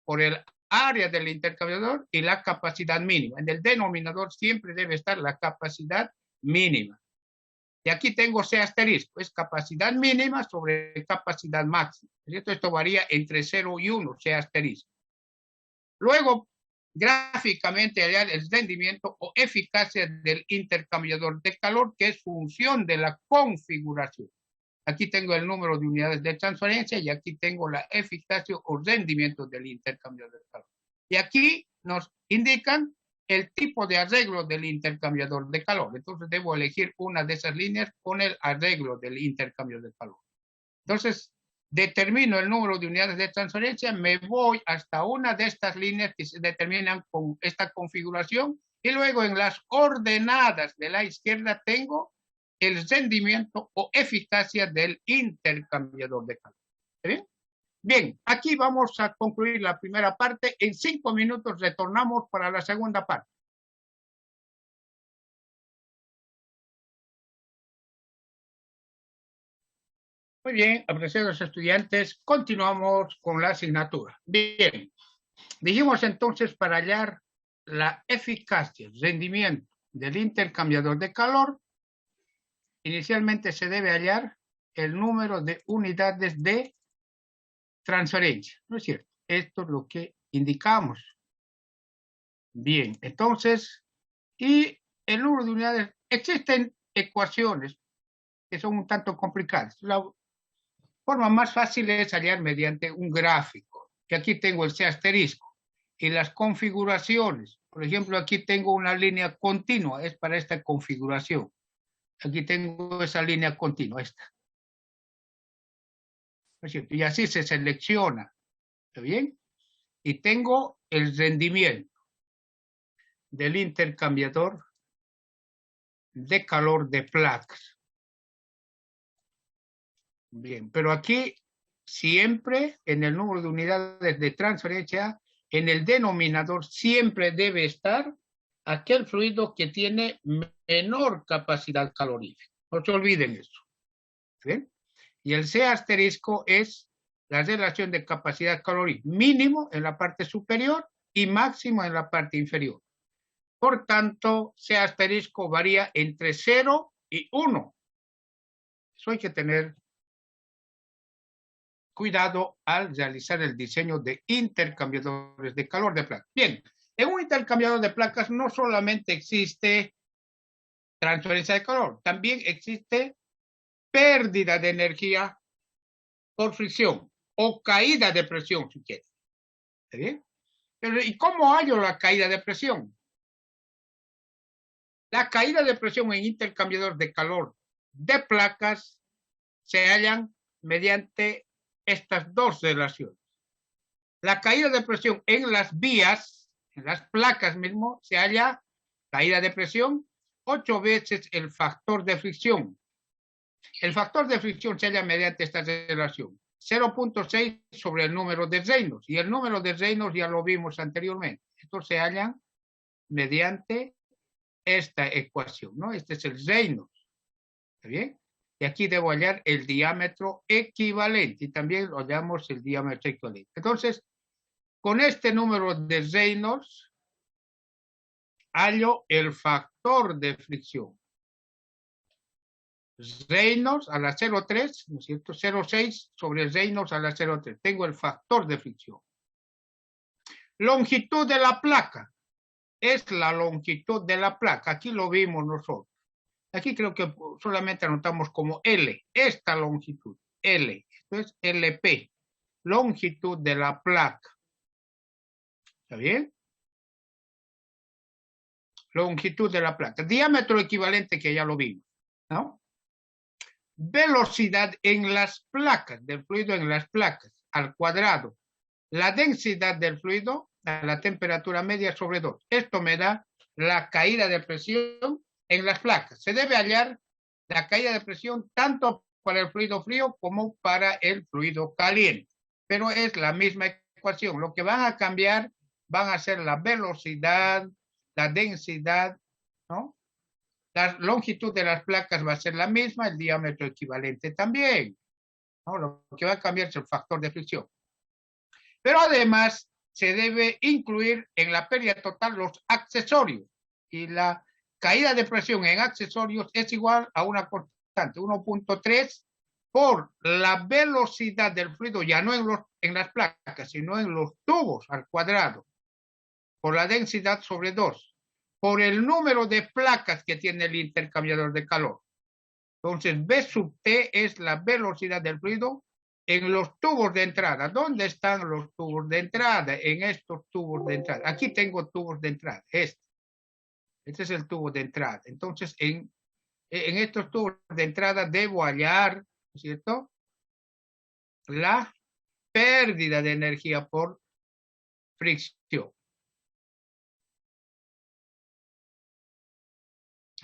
por el área del intercambiador y la capacidad mínima. En el denominador siempre debe estar la capacidad mínima. Y aquí tengo C asterisco, es capacidad mínima sobre capacidad máxima. Esto varía entre 0 y 1, C asterisco. Luego, gráficamente hallar el rendimiento o eficacia del intercambiador de calor, que es función de la configuración. Aquí tengo el número de unidades de transferencia y aquí tengo la eficacia o rendimiento del intercambiador de calor. Y aquí nos indican el tipo de arreglo del intercambiador de calor. Entonces debo elegir una de esas líneas con el arreglo del intercambio de calor. Entonces, determino el número de unidades de transferencia, me voy hasta una de estas líneas que se determinan con esta configuración y luego en las ordenadas de la izquierda tengo el rendimiento o eficacia del intercambiador de calor. ¿Bien? Bien, aquí vamos a concluir la primera parte. En 5 minutos retornamos para la segunda parte. Muy bien, apreciados estudiantes, continuamos con la asignatura. Bien, dijimos entonces para hallar la eficacia, rendimiento del intercambiador de calor, inicialmente se debe hallar el número de unidades de transferencia, ¿no es cierto? Esto es lo que indicamos. Bien, entonces, y el número de unidades, existen ecuaciones que son un tanto complicadas. La forma más fácil es hallar mediante un gráfico, que aquí tengo el C asterisco, y las configuraciones. Por ejemplo, aquí tengo una línea continua, es para esta configuración. Aquí tengo esa línea continua, esta. ¿No es cierto? Y así se selecciona. ¿Está bien? Y tengo el rendimiento del intercambiador de calor de placas. Bien, pero aquí siempre en el número de unidades de transferencia, en el denominador siempre debe estar aquel fluido que tiene menor capacidad calorífica. No se olviden eso. ¿Bien? Y el C asterisco es la relación de capacidad calórica mínimo en la parte superior y máximo en la parte inferior. Por tanto, C asterisco varía entre 0 y 1. Eso hay que tener cuidado al realizar el diseño de intercambiadores de calor de placas. Bien, en un intercambiador de placas no solamente existe transferencia de calor, también existe pérdida de energía por fricción o caída de presión, si quieres. ¿Está bien? Pero, ¿y cómo hallo la caída de presión? La caída de presión en intercambiador de calor de placas se hallan mediante estas dos relaciones. La caída de presión en las vías, en las placas mismo, se halla caída de presión 8 veces el factor de fricción. El factor de fricción se halla mediante esta relación. 0.6 sobre el número de Reynolds. Y el número de Reynolds ya lo vimos anteriormente. Estos se hallan mediante esta ecuación, ¿no? Este es el Reynolds. ¿Está bien? Y aquí debo hallar el diámetro equivalente. Y también lo hallamos el diámetro equivalente. Entonces, con este número de Reynolds, hallo el factor de fricción. Reynolds a la 0,3, ¿no es cierto? 0,6 sobre Reynolds a la 0,3. Tengo el factor de fricción. Longitud de la placa. Es la longitud de la placa. Aquí lo vimos nosotros. Aquí creo que solamente anotamos como L. Esta longitud, L. Esto es LP. Longitud de la placa. ¿Está bien? Longitud de la placa. Diámetro equivalente que ya lo vimos, ¿no? Velocidad en las placas, del fluido en las placas, al cuadrado. La densidad del fluido a la temperatura media sobre 2. Esto me da la caída de presión en las placas. Se debe hallar la caída de presión tanto para el fluido frío como para el fluido caliente. Pero es la misma ecuación. Lo que van a cambiar van a ser la velocidad, la densidad, ¿no? La longitud de las placas va a ser la misma, el diámetro equivalente también, ¿no? Lo que va a cambiar es el factor de fricción. Pero además se debe incluir en la pérdida total los accesorios. Y la caída de presión en accesorios es igual a una constante, 1.3 por la velocidad del fluido, ya no en las placas, sino en los tubos al cuadrado, por la densidad sobre 2, por el número de placas que tiene el intercambiador de calor. Entonces, B sub T es la velocidad del fluido en los tubos de entrada. ¿Dónde están los tubos de entrada? En estos tubos de entrada. Aquí tengo tubos de entrada. Este es el tubo de entrada. Entonces, en estos tubos de entrada debo hallar, ¿cierto?, la pérdida de energía por fricción.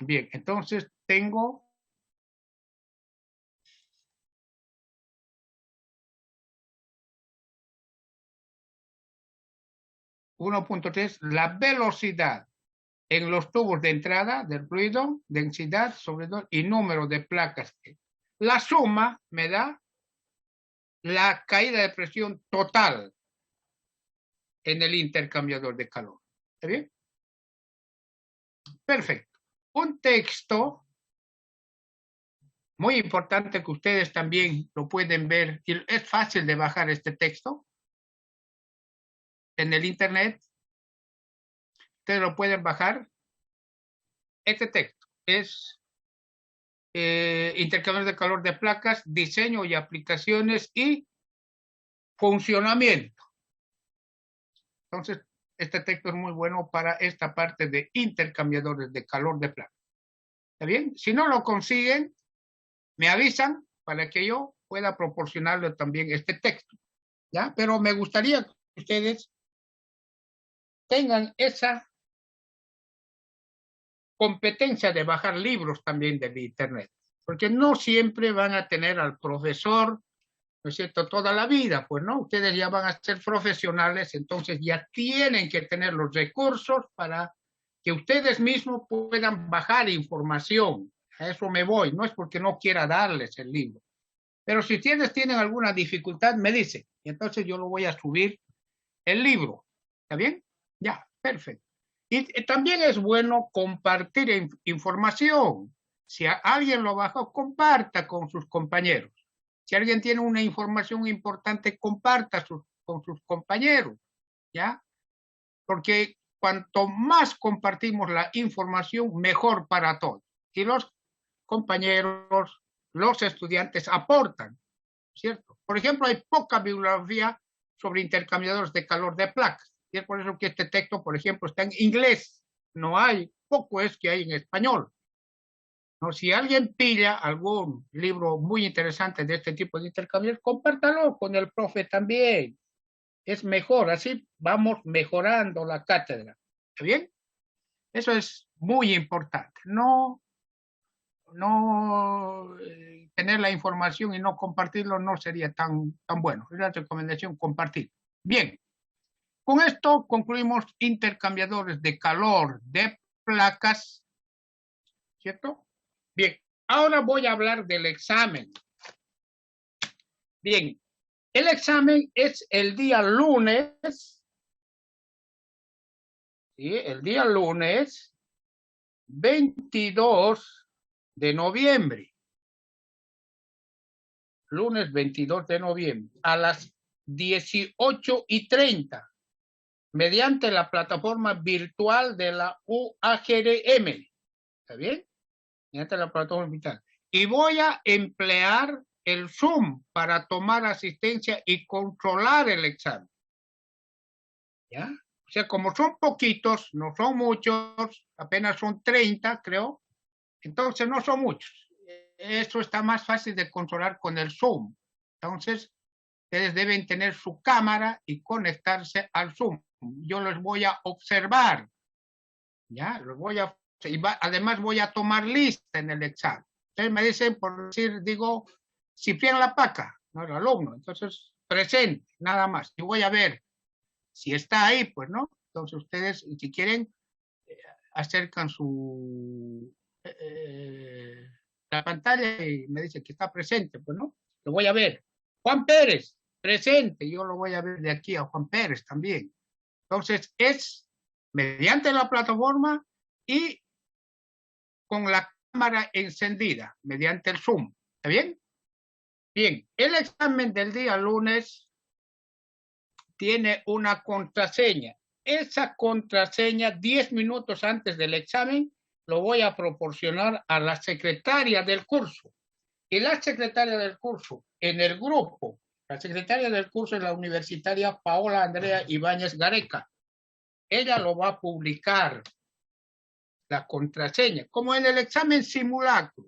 Bien, entonces tengo 1.3, la velocidad en los tubos de entrada del fluido, densidad sobre 2 y número de placas. La suma me da la caída de presión total en el intercambiador de calor. ¿Está bien? Perfecto. Un texto muy importante que ustedes también lo pueden ver, y es fácil de bajar este texto en el internet. Ustedes lo pueden bajar. Este texto es intercambiador de calor de placas, diseño y aplicaciones y funcionamiento. Entonces, este texto es muy bueno para esta parte de intercambiadores de calor de placas. ¿Está bien? Si no lo consiguen, me avisan para que yo pueda proporcionarle también este texto, ¿ya? Pero me gustaría que ustedes tengan esa competencia de bajar libros también del internet, porque no siempre van a tener al profesor, ¿no es cierto?, toda la vida, pues, ¿no? Ustedes ya van a ser profesionales, entonces ya tienen que tener los recursos para que ustedes mismos puedan bajar información. A eso me voy, no es porque no quiera darles el libro. Pero si ustedes tienen alguna dificultad, me dicen. Y entonces yo lo voy a subir el libro. ¿Está bien? Ya, perfecto. Y también es bueno compartir información. Si alguien lo bajó, comparta con sus compañeros. Si alguien tiene una información importante, comparta con sus compañeros. ¿Ya? Porque cuanto más compartimos la información, mejor para todos. Y los compañeros, los estudiantes aportan, ¿cierto? Por ejemplo, hay poca bibliografía sobre intercambiadores de calor de placas. Y es por eso que este texto, por ejemplo, está en inglés. No hay, poco es que hay en español. ¿No? Si alguien pilla algún libro muy interesante de este tipo de intercambios, compártalo con el profe también. Es mejor, así vamos mejorando la cátedra. ¿Está bien? Eso es muy importante. No tener la información y no compartirlo no sería tan bueno. Es la recomendación, compartir. Bien, con esto concluimos intercambiadores de calor de placas, ¿cierto? Bien, ahora voy a hablar del examen. Bien, el examen es el día lunes, ¿sí? El día lunes 22 de noviembre. Lunes 22 de noviembre, a las 18:30, mediante la plataforma virtual de la UAGRM. ¿Está bien? Mediante la plataforma virtual. Y voy a emplear el Zoom para tomar asistencia y controlar el examen. ¿Ya? O sea, como son poquitos, no son muchos, apenas son 30, creo, entonces no son muchos. Eso está más fácil de controlar con el Zoom. Entonces, ustedes deben tener su cámara y conectarse al Zoom. Yo los voy a observar, ¿ya? Los voy a Además voy a tomar lista en el examen. Entonces me dicen, por decir, digo, Ciprián Lapaca, ¿no? El alumno. Entonces, presente, nada más. Y voy a ver si está ahí, pues, ¿no? Entonces ustedes, si quieren, acercan su la pantalla y me dice que está presente, pues, ¿no? Lo voy a ver. Juan Pérez, presente. Yo lo voy a ver de aquí a Juan Pérez también. Entonces, es mediante la plataforma y con la cámara encendida, mediante el Zoom. ¿Está bien? Bien, el examen del día lunes tiene una contraseña. Esa contraseña, 10 minutos antes del examen, lo voy a proporcionar a la secretaria del curso. Y la secretaria del curso, en el grupo, la secretaria del curso es la universitaria Paola Andrea Ibáñez Gareca. Ella lo va a publicar, la contraseña, como en el examen simulacro.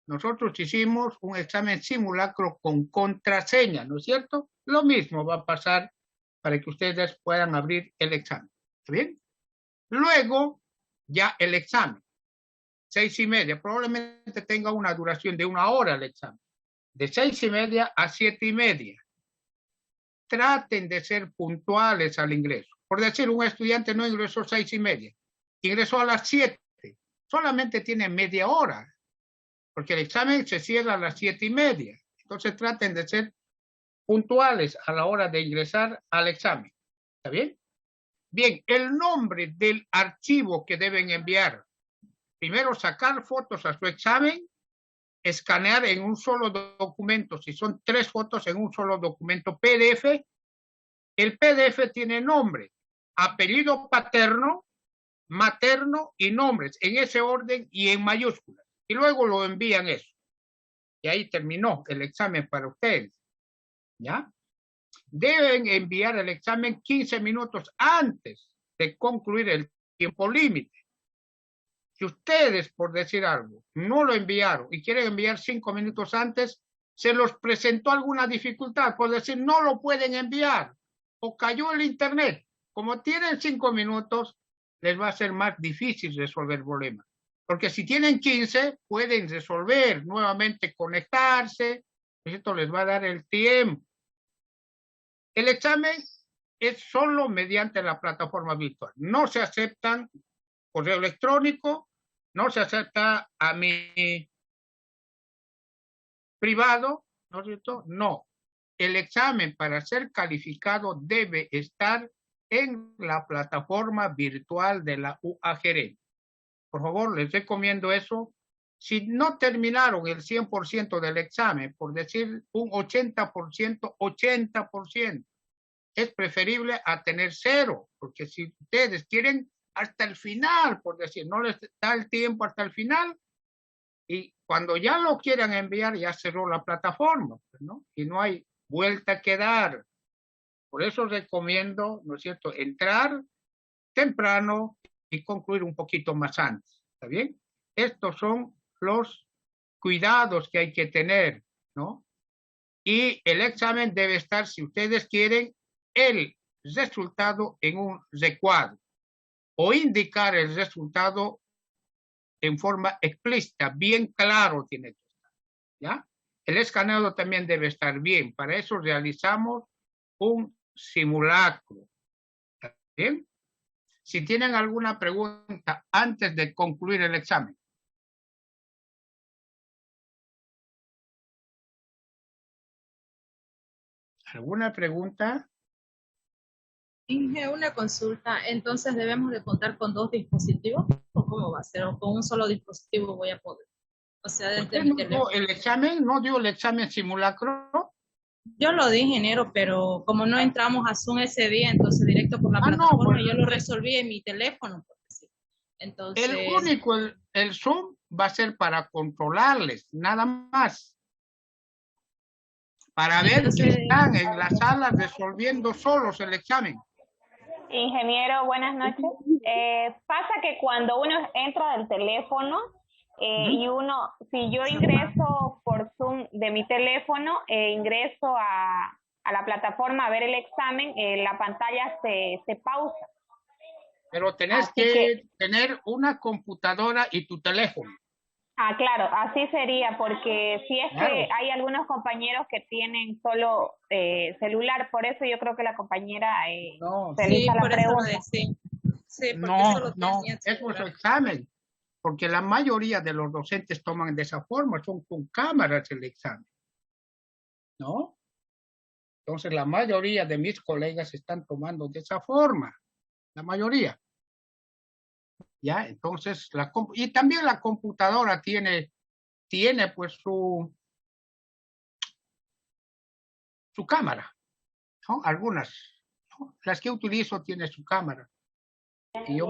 Nosotros hicimos un examen simulacro con contraseña, ¿no es cierto? Lo mismo va a pasar para que ustedes puedan abrir el examen. ¿Está bien? Luego, ya el examen, 6:30, probablemente tenga una duración de 1 hora el examen, de 6:30 a 7:30. Traten de ser puntuales al ingreso. Por decir, un estudiante no ingresó 6:30, ingresó a las 7, solamente tiene media hora, porque el examen se cierra a las 7:30. Entonces traten de ser puntuales a la hora de ingresar al examen. ¿Está bien? Bien, el nombre del archivo que deben enviar. Primero, sacar fotos a su examen, escanear en un solo documento. Si son 3 fotos en un solo documento PDF, el PDF tiene nombre, apellido paterno, materno y nombres, en ese orden y en mayúsculas. Y luego lo envían eso. Y ahí terminó el examen para ustedes. ¿Ya? Deben enviar el examen 15 minutos antes de concluir el tiempo límite. Si ustedes, por decir algo, no lo enviaron y quieren enviar 5 minutos antes, se los presentó alguna dificultad, por decir, no lo pueden enviar o cayó el internet. Como tienen 5 minutos, les va a ser más difícil resolver el problema. Porque si tienen 15, pueden resolver, nuevamente conectarse, esto les va a dar el tiempo. El examen es solo mediante la plataforma virtual. No se aceptan correo electrónico, no se acepta a mi privado, ¿no es cierto? No. El examen para ser calificado debe estar en la plataforma virtual de la UAGR. Por favor, les recomiendo eso. Si no terminaron el 100% del examen, por decir un 80%, 80%, es preferible a tener 0, porque si ustedes quieren hasta el final, por decir, no les da el tiempo hasta el final, y cuando ya lo quieran enviar, ya cerró la plataforma, ¿no? Y no hay vuelta que dar. Por eso recomiendo, ¿no es cierto?, entrar temprano y concluir un poquito más antes, ¿está bien? Estos son los cuidados que hay que tener, ¿no? Y el examen debe estar, si ustedes quieren, el resultado en un recuadro o indicar el resultado en forma explícita, bien claro tiene que estar, ¿ya? El escaneado también debe estar bien. Para eso realizamos un simulacro. ¿Está bien? Si tienen alguna pregunta antes de concluir el examen. ¿Alguna pregunta? Inge, una consulta. Entonces, ¿debemos de contar con 2 dispositivos? ¿O cómo va a ser? ¿O con un solo dispositivo voy a poder? O sea, desde ¿Usted mi no dio teléfono. el examen? ¿No dio el examen simulacro? Yo lo di, ingeniero, pero como no entramos a Zoom ese día, entonces directo por la Ah, no, plataforma, pues yo lo resolví en mi teléfono, por decir. el Entonces, único, el Zoom va a ser para controlarles, nada más. Para ver que entonces, están en la sala resolviendo solos el examen. Ingeniero, buenas noches. Pasa que cuando uno entra del teléfono y uno, si yo ingreso por Zoom de mi teléfono, ingreso a la plataforma a ver el examen, la pantalla se pausa. Pero tenés Así que, tener una computadora y tu teléfono. claro, así sería, porque si es que Claro. hay algunos compañeros que tienen solo celular, por eso yo creo que la compañera No, Sí, realiza la por eso lo pregunta. decía. Sí, porque no, solo no, tenía es por su celular. examen, porque la mayoría de los docentes toman de esa forma, son con cámaras el examen, ¿no? Entonces la mayoría de mis colegas están tomando de esa forma, la mayoría, ¿ya? Entonces, y también la computadora tiene pues su cámara, ¿no? Algunas, ¿no? Las que utilizo tienen su cámara. Y yo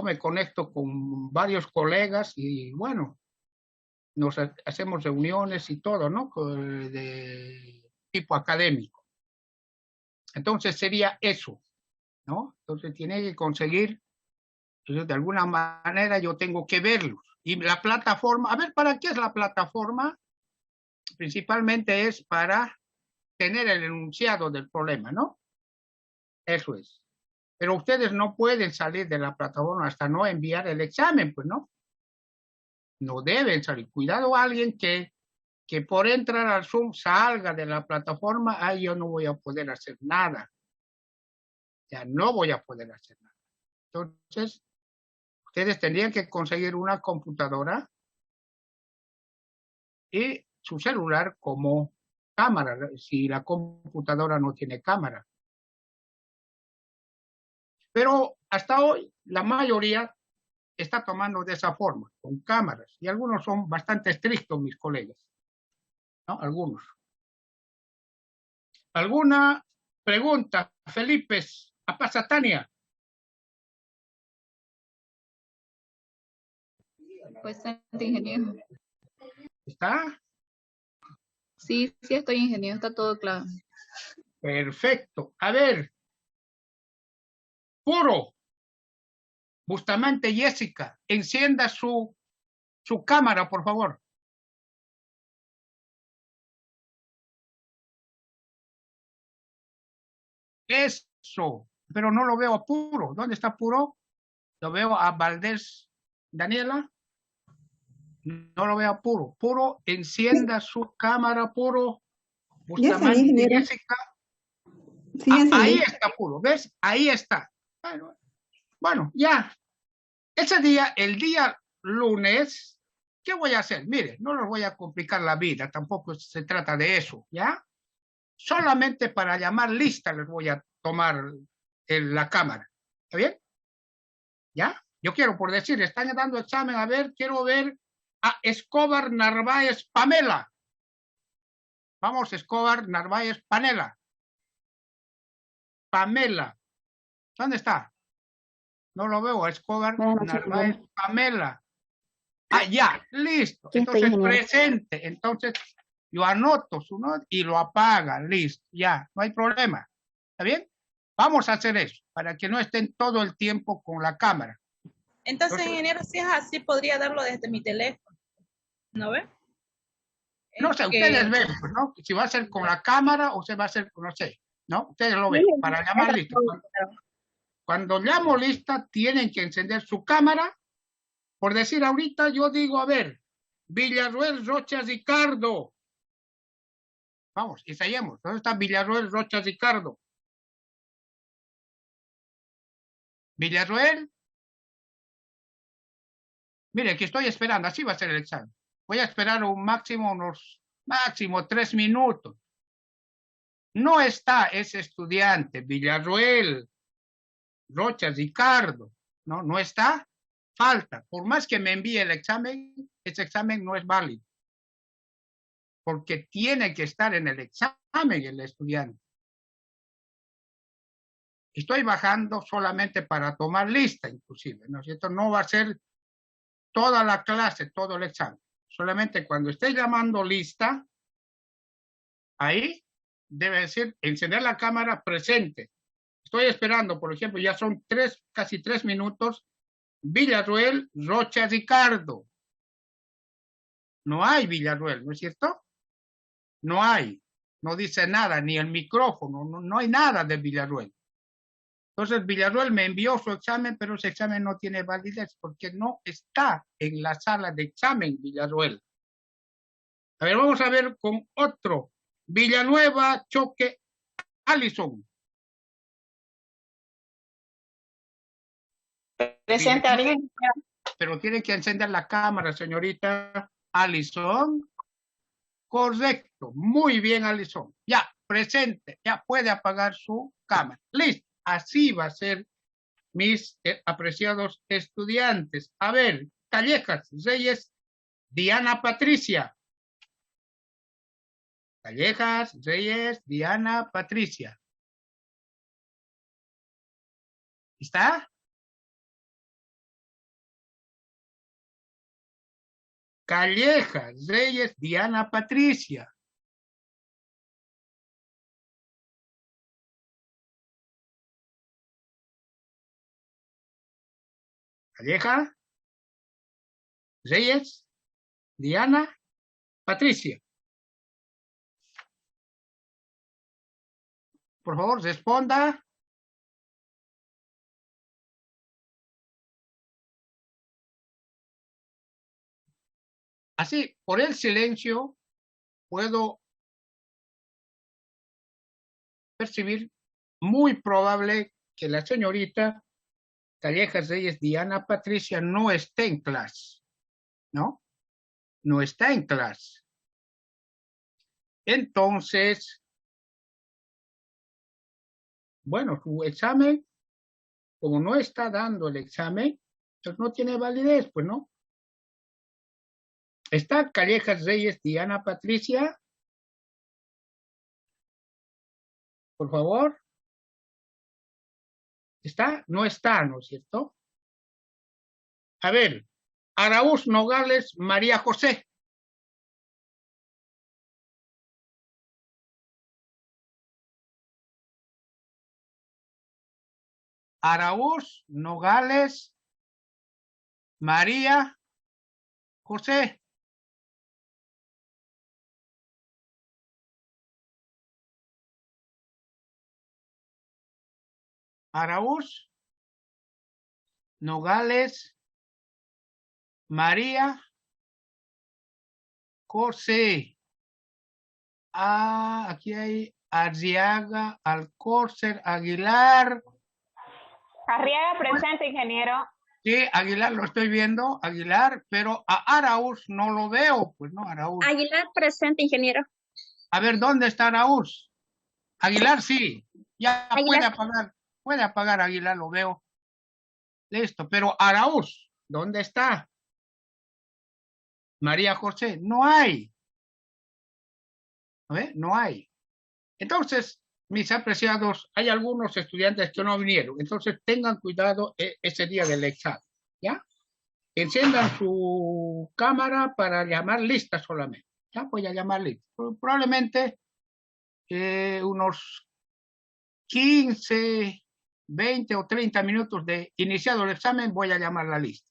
me conecto con varios colegas y bueno, nos hacemos reuniones y todo, ¿no? De tipo académico. Entonces sería eso, ¿no? Entonces tiene que conseguir, entonces de alguna manera yo tengo que verlos. Y la plataforma, a ver, ¿para qué es la plataforma? Principalmente es para tener el enunciado del problema, ¿no? Eso es. Pero ustedes no pueden salir de la plataforma hasta no enviar el examen, pues, ¿no? No deben salir. Cuidado a alguien que por entrar al Zoom salga de la plataforma, ahí yo no voy a poder hacer nada. Ya no voy a poder hacer nada. Entonces, ustedes tendrían que conseguir una computadora y su celular como cámara, si la computadora no tiene cámara. Pero hasta hoy, la mayoría está tomando de esa forma, con cámaras. Y algunos son bastante estrictos, mis colegas, ¿no? Algunos. ¿Alguna pregunta, Felipe? A Pasatania. Pues, ingeniero. ¿Está? Sí, sí estoy ingeniero, está todo claro. Perfecto. A ver. Puro. Bustamante Jessica, encienda su cámara, por favor. Eso. Pero no lo veo a Puro. ¿Dónde está Puro? Lo veo a Valdés. Daniela. No lo veo a Puro. Puro, encienda su cámara, Puro. Bustamante Jessica. Sí, ahí está Puro, ¿ves? Ahí está. Bueno, ya. Ese día, el día lunes, ¿qué voy a hacer? Mire, no les voy a complicar la vida, tampoco se trata de eso, ¿ya? Solamente para llamar lista les voy a tomar la cámara. ¿Está bien? ¿Ya? Yo quiero, por decir, están dando examen, a ver, quiero ver a Escobar Narváez Pamela. Vamos, Escobar Narváez Panela. Pamela. ¿Dónde está? No lo veo, Escobar Narváez Pamela. Ya, listo. Entonces, presente. Entonces, yo anoto su nota y lo apaga, listo. Ya, no hay problema. ¿Está bien? Vamos a hacer eso, para que no estén todo el tiempo con la cámara. Entonces, ingeniero, si es así, podría darlo desde mi teléfono. ¿No ve? No sé, ustedes ven, pues, ¿no? Si va a ser con la cámara o se va a hacer, no sé, ¿no? Ustedes lo ven, para llamar lista. Cuando llamo lista, tienen que encender su cámara. Por decir ahorita, yo digo, a ver, Villarruel Rochas Ricardo. Vamos, ensayemos. ¿Dónde está Villarruel Rochas Ricardo? Villarruel. Mire, aquí estoy esperando, así va a ser el examen. Voy a esperar unos máximo 3 minutos. No está ese estudiante, Villarruel Rochas Ricardo. No está. Falta. Por más que me envíe el examen, ese examen no es válido. Porque tiene que estar en el examen el estudiante. Estoy bajando solamente para tomar lista, inclusive, ¿no es cierto? No va a ser toda la clase, todo el examen. Solamente cuando esté llamando lista, ahí debe decir encender la cámara presente. Estoy esperando, por ejemplo, ya son casi 3 minutos. Villarruel Rocha Ricardo. No hay Villarruel, ¿no es cierto? No hay. No dice nada, ni el micrófono, no hay nada de Villarruel. Entonces Villarroel me envió su examen, pero ese examen no tiene validez porque no está en la sala de examen, Villarroel. A ver, vamos a ver con otro. Villanueva, Choque, Allison. Presente, Alison. Pero tiene que encender la cámara, señorita Allison. Correcto. Muy bien, Allison. Ya, presente. Ya puede apagar su cámara. Listo. Así va a ser, mis apreciados estudiantes. A ver, Callejas, Reyes, Diana Patricia. Callejas, Reyes, Diana Patricia. ¿Está? Callejas, Reyes, Diana Patricia. Calleja, Reyes, Diana, Patricia. Por favor, responda. Así, por el silencio, puedo percibir muy probable que la señorita Callejas Reyes Diana Patricia no esté en clase, ¿no? No está en clase. Entonces, bueno, su examen, como no está dando el examen, pues no tiene validez, pues no. ¿Está Callejas Reyes Diana Patricia? Por favor. ¿Está? No está, ¿no es cierto? A ver, Araúz Nogales María José. Araúz Nogales María José. Araúz Nogales María José. Ah, aquí hay Arriaga, Alcórcer, Aguilar. Arriaga presente, ingeniero. Sí, Aguilar lo estoy viendo, Aguilar, pero a Araúz no lo veo, pues no, Araúz. Aguilar presente, ingeniero. A ver, ¿dónde está Araúz? Aguilar sí, ya Aguilar. puede apagar Aguilar, lo veo. Listo, pero Araúz, ¿dónde está? María José, no hay. A ver, no hay. Entonces, mis apreciados, hay algunos estudiantes que no vinieron, entonces tengan cuidado ese día del examen, ¿ya? Enciendan su cámara para llamar lista solamente, ¿ya? Voy a llamar lista. Probablemente unos 15, 20 o 30 minutos de iniciado el examen voy a llamar la lista.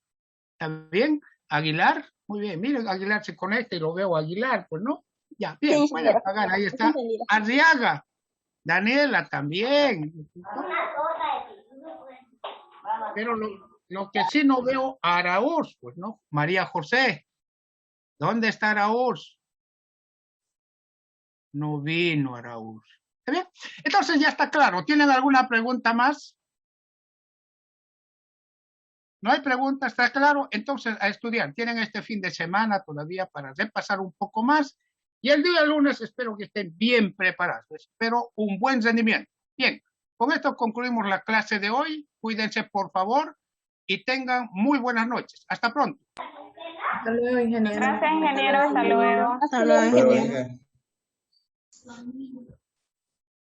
¿Está bien? Aguilar, muy bien, miren, Aguilar se conecta y lo veo Aguilar, pues no. Ya, bien, sí, puede apagar, ahí está. Arriaga, Daniela también. Pero lo que sí no veo, Araúz, pues no. María José, ¿dónde está Araúz? No vino Araúz. ¿Está bien? Entonces ya está claro. ¿Tienen alguna pregunta más? ¿No hay pregunta? ¿Está claro? Entonces a estudiar. Tienen este fin de semana todavía para repasar un poco más. Y el día lunes espero que estén bien preparados. Espero un buen rendimiento. Bien, con esto concluimos la clase de hoy. Cuídense, por favor, y tengan muy buenas noches. Hasta pronto. Hasta luego, ingeniero. Gracias, ingeniero. Hasta luego. Hasta luego, ingeniero.